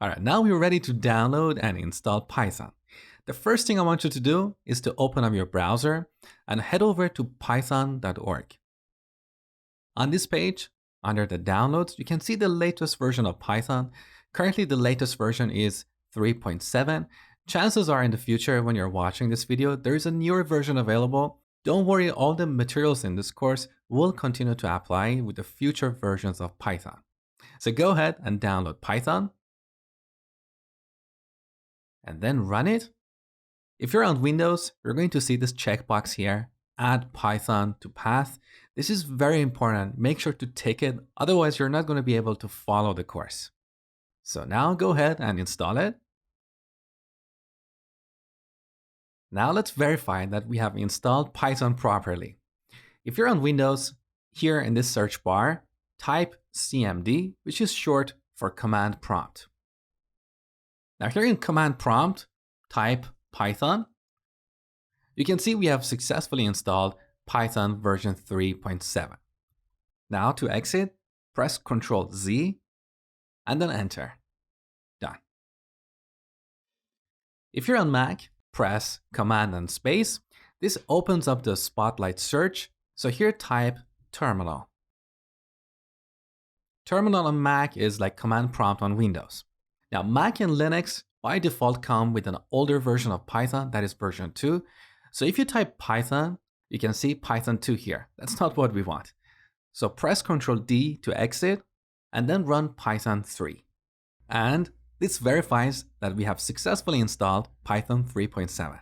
All right, now we're ready to download and install Python. The first thing I want you to do is to open up your browser and head over to python.org. On this page, under the downloads, you can see the latest version of Python. Currently, the latest version is 3.7. Chances are in the future, when you're watching this video, there is a newer version available. Don't worry, all the materials in this course will continue to apply with the future versions of Python. So go ahead and download Python and then run it. If you're on Windows, you're going to see this checkbox here, add Python to path. This is very important. Make sure to tick it. Otherwise, you're not going to be able to follow the course. So now go ahead and install it. Now let's verify that we have installed Python properly. If you're on Windows, here in this search bar, type CMD, which is short for command prompt. Now here in command prompt, type Python. You can see we have successfully installed Python version 3.7. Now to exit, press Ctrl Z and then enter. Done. If you're on Mac, press Command and space. This opens up the Spotlight search. So here type terminal. Terminal on Mac is like command prompt on Windows. Now Mac and Linux by default come with an older version of Python, that is version 2. So if you type Python, you can see Python 2 here. That's not what we want. So press Ctrl D to exit and then run Python 3. And this verifies that we have successfully installed Python 3.7.